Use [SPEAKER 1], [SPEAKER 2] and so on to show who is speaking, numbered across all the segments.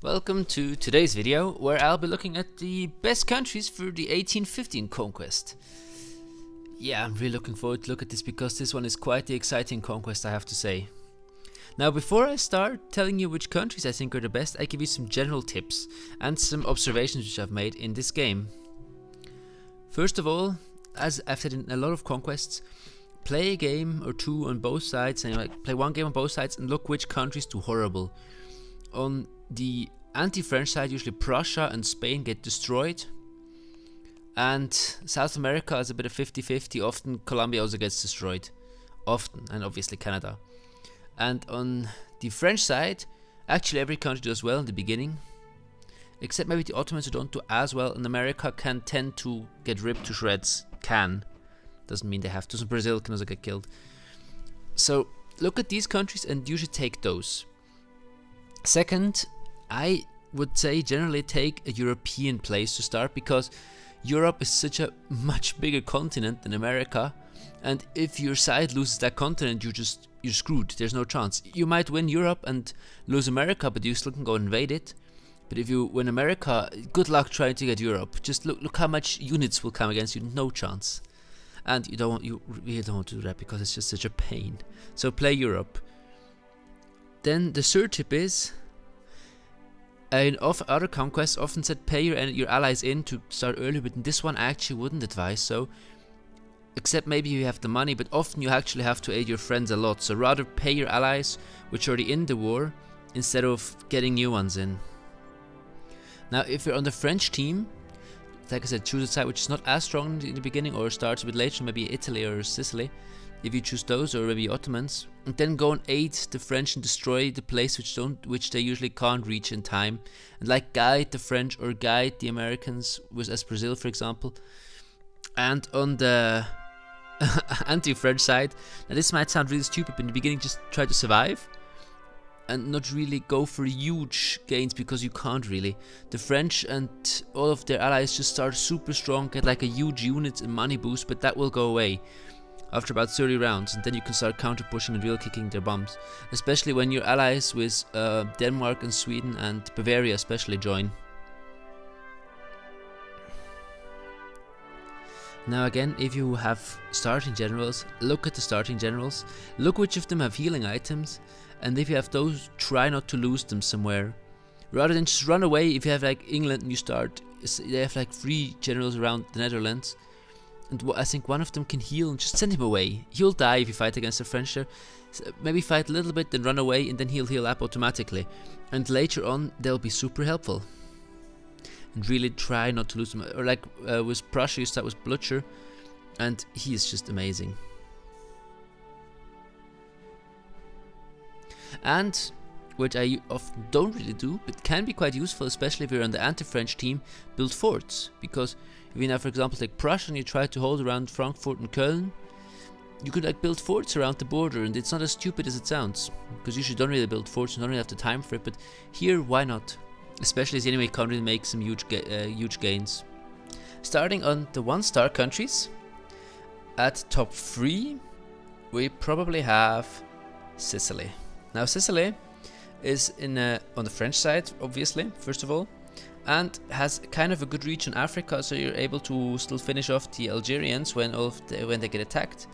[SPEAKER 1] Welcome to today's video, where I'll be looking at the best countries for the 1815 conquest. Yeah, I'm really looking forward to look at this because this one is quite the exciting conquest, I have to say. Now, before I start telling you which countries I think are the best, I give you some general tips and some observations which I've made in this game. First of all, as I've said in a lot of conquests, play a game or two on both sides, and play one game on both sides and look which countries do horrible. On the anti-French side, usually Prussia and Spain get destroyed, and South America is a bit of 50-50. Often Colombia also gets destroyed, often, and obviously Canada. And on the French side, actually every country does well in the beginning, except maybe the Ottomans, who don't do as well, and America can tend to get ripped to shreds. Doesn't mean they have to. So Brazil can also get killed. So look at these countries and you should take those. Second, I would say generally take a European place to start, because Europe is such a much bigger continent than America, and if your side loses that continent, you're screwed. There's no chance. You might win Europe and lose America, but you still can go and invade it. But if you win America, good luck trying to get Europe. Just look how much units will come against you. No chance. And you really don't want to do that because it's just such a pain. So play Europe. Then the third tip is, in other conquests often said pay your allies in to start early, but in this one I actually wouldn't advise so, except maybe you have the money, but often you actually have to aid your friends a lot, so rather pay your allies which are already in the war instead of getting new ones in. Now if you're on the French team, like I said, choose a side which is not as strong in the beginning or starts a bit later, maybe Italy or Sicily, if you choose those, or maybe Ottomans, and then go and aid the French and destroy the place which they usually can't reach in time, and like guide the French or guide the Americans, as Brazil for example. And on the anti-French side, now this might sound really stupid, but in the beginning just try to survive and not really go for huge gains, because you can't really. The French and all of their allies just start super strong, get like a huge unit and money boost, but that will go away after about 30 rounds, and then you can start counter pushing and real kicking their bums, especially when your allies with Denmark and Sweden and Bavaria especially join. Now again, if you have starting generals, look at the starting generals, look which of them have healing items, and if you have those, try not to lose them somewhere, rather than just run away. If you have like England and you start, they have like 3 generals around the Netherlands, and I think one of them can heal, and just send him away. He'll die if you fight against the French there. So maybe fight a little bit, then run away, and then he'll heal up automatically. And later on, they'll be super helpful. And really try not to lose them. Or like with Prussia, you start with Blücher, and he is just amazing. And which I often don't really do, but can be quite useful, especially if you're on the anti-French team, build forts. Because if you now, for example, take Prussia and you try to hold around Frankfurt and Köln, you could like build forts around the border, and it's not as stupid as it sounds, because usually don't really build forts, you don't really have the time for it, but here, why not? Especially as the enemy can't really make some huge gains. Starting on the 1-star countries, at top 3, we probably have Sicily. Now Sicily is on the French side, obviously, first of all, and has kind of a good reach in Africa, so you're able to still finish off the Algerians when they get attacked,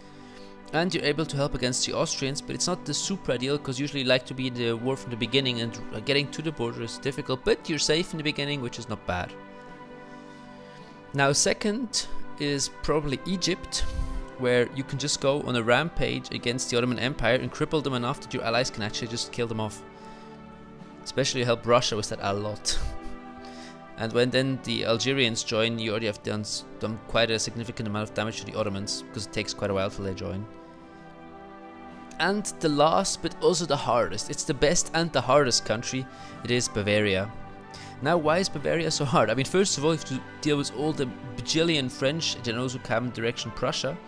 [SPEAKER 1] and you're able to help against the Austrians, but it's not the super ideal, because usually you like to be in the war from the beginning, and getting to the border is difficult, but you're safe in the beginning, which is not bad. Now second is probably Egypt, where you can just go on a rampage against the Ottoman Empire and cripple them enough that your allies can actually just kill them off. Especially help Russia with that a lot. And when then the Algerians join, you already have done quite a significant amount of damage to the Ottomans, because it takes quite a while till they join. And the last, but also the hardest, it's the best and the hardest country, it is Bavaria. Now why is Bavaria so hard? I mean, first of all, you have to deal with all the bajillion French generals who come in direction Prussia.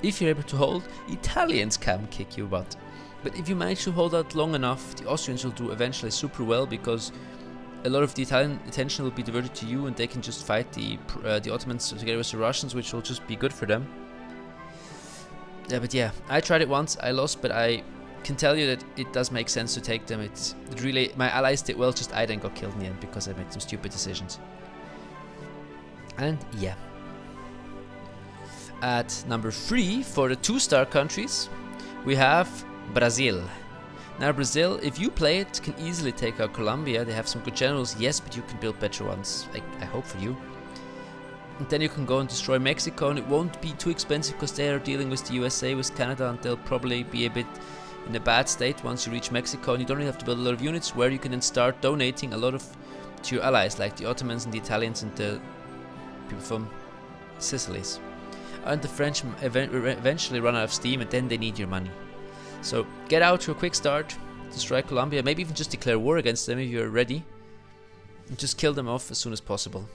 [SPEAKER 1] If you're able to hold, Italians can kick your butt. But if you manage to hold out long enough, the Austrians will do eventually super well, because a lot of the Italian attention will be diverted to you, and they can just fight the Ottomans together with the Russians, which will just be good for them. Yeah, but yeah, I tried it once, I lost, but I can tell you that it does make sense to take them. It really, my allies did well, just I then got killed in the end because I made some stupid decisions. And yeah. At number 3 for the 2-star countries, we have Brazil. Now Brazil, if you play it, can easily take out Colombia. They have some good generals, yes, but you can build better ones. I hope for you. And then you can go and destroy Mexico, and it won't be too expensive because they are dealing with the USA, with Canada, and they'll probably be a bit in a bad state once you reach Mexico. And you don't really have to build a lot of units, where you can then start donating a lot to your allies, like the Ottomans and the Italians and the people from Sicily. And the French eventually run out of steam, and then they need your money. So get out to a quick start, destroy Colombia, maybe even just declare war against them if you're ready, and just kill them off as soon as possible.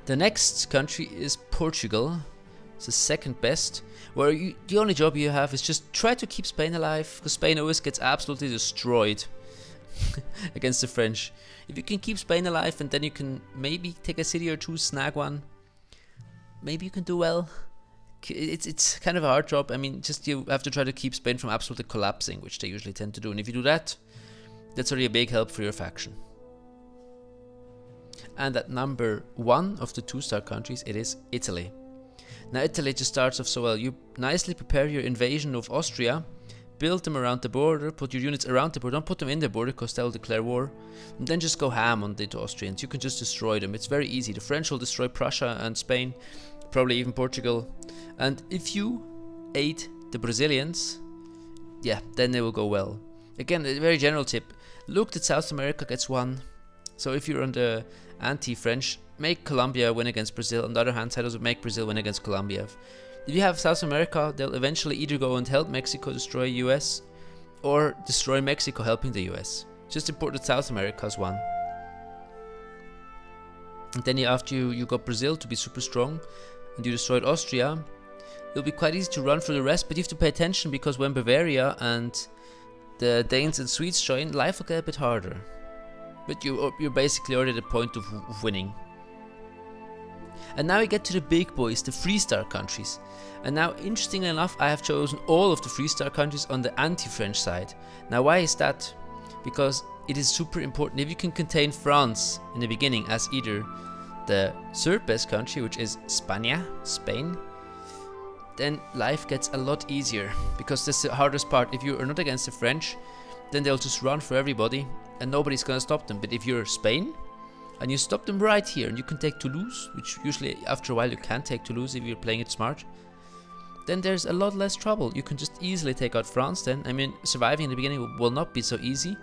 [SPEAKER 1] The next country is Portugal. It's the second best, where the only job you have is just try to keep Spain alive, because Spain always gets absolutely destroyed against the French. If you can keep Spain alive, and then you can maybe take a city or two, snag one, maybe you can do well. It's kind of a hard job. I mean, just you have to try to keep Spain from absolutely collapsing, which they usually tend to do. And if you do that, that's already a big help for your faction. And at number 1 of the 2-star countries, it is Italy. Now Italy just starts off so well. You nicely prepare your invasion of Austria, build them around the border, put your units around the border, don't put them in the border because they'll declare war, and then just go ham on the Austrians. You can just destroy them. It's very easy. The French will destroy Prussia and Spain, probably even Portugal. And if you aid the Brazilians, yeah, then they will go well. Again, a very general tip. Look that South America gets one. So if you're on the anti-French, make Colombia win against Brazil. On the other hand side, also make Brazil win against Colombia. If you have South America, they'll eventually either go and help Mexico destroy US, or destroy Mexico helping the US. Just important that South America has won. And then after you got Brazil to be super strong, and you destroyed Austria, it'll be quite easy to run for the rest, but you have to pay attention, because when Bavaria and the Danes and Swedes join, life will get a bit harder. But you're basically already at the point of winning. And now we get to the big boys, the 3-star countries. And now, interestingly enough, I have chosen all of the 3-star countries on the anti-French side. Now why is that? Because it is super important. If you can contain France in the beginning as either the 3rd best country, which is Spain, then life gets a lot easier, because that's the hardest part. If you are not against the French, then they'll just run for everybody and nobody's gonna stop them. But if you're Spain and you stop them right here, and you can take Toulouse, which usually after a while you can take Toulouse if you're playing it smart, then there's a lot less trouble. You can just easily take out France then. I mean, surviving in the beginning will not be so easy,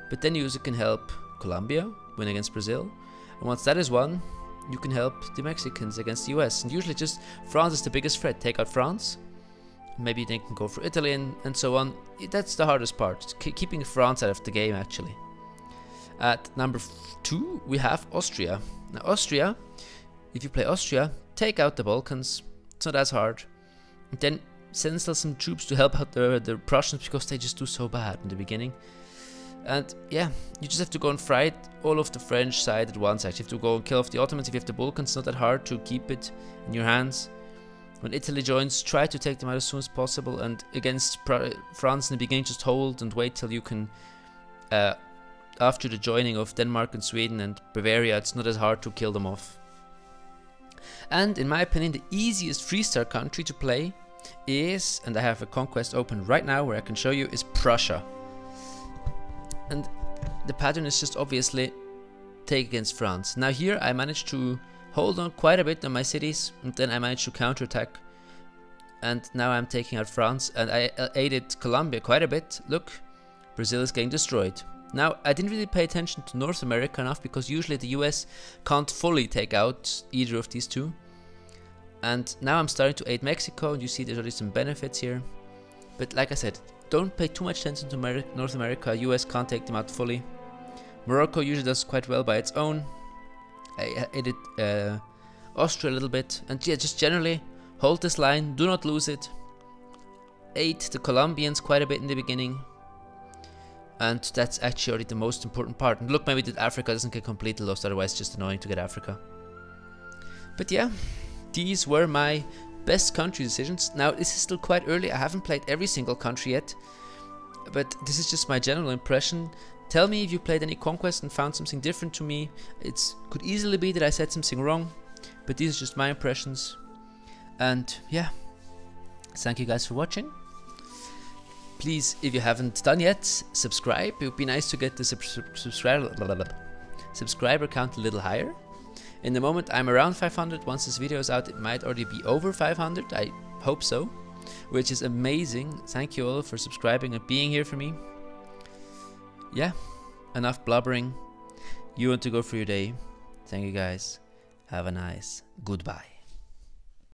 [SPEAKER 1] but then you also can help Colombia win against Brazil, and once that is won, you can help the Mexicans against the US. And usually just France is the biggest threat. Take out France, maybe they can go for Italy and so on. That's the hardest part, keeping France out of the game actually. At number 2 we have Austria. Now Austria, if you play Austria, take out the Balkans, it's not as hard. And then send still some troops to help out the Prussians, because they just do so bad in the beginning. And yeah, you just have to go and fight all of the French side at once actually. You have to go and kill off the Ottomans. If you have the Balkans, it's not that hard to keep it in your hands. When Italy joins, try to take them out as soon as possible, and against France in the beginning, just hold and wait till you can, after the joining of Denmark and Sweden and Bavaria, it's not as hard to kill them off. And in my opinion, the easiest 3-star country to play is, and I have a conquest open right now where I can show you, is Prussia. And the pattern is just obviously take against France. Now here I managed to hold on quite a bit on my cities, and then I managed to counterattack, and now I'm taking out France, and I aided Colombia quite a bit. Look, Brazil is getting destroyed. Now I didn't really pay attention to North America enough, because usually the US can't fully take out either of these two. And now I'm starting to aid Mexico, and you see there's already some benefits here. But like I said, don't pay too much attention to North America. US can't take them out fully. Morocco usually does quite well by its own. I aided Austria a little bit, and yeah, just generally hold this line, do not lose it. Aid the Colombians quite a bit in the beginning, and that's actually already the most important part. And look, maybe that Africa doesn't get completely lost, otherwise it's just annoying to get Africa. But yeah, these were my best country decisions. Now, this is still quite early. I haven't played every single country yet, but this is just my general impression. Tell me if you played any conquest and found something different to me. It could easily be that I said something wrong, but these are just my impressions. And yeah, thank you guys for watching. Please, if you haven't done yet, subscribe. It would be nice to get the subscriber count a little higher. In the moment I'm around 500. Once this video is out, it might already be over 500. I hope so, which is amazing. Thank you all for subscribing and being here for me. Yeah, enough blubbering. You want to go for your day. Thank you guys. Have a nice goodbye.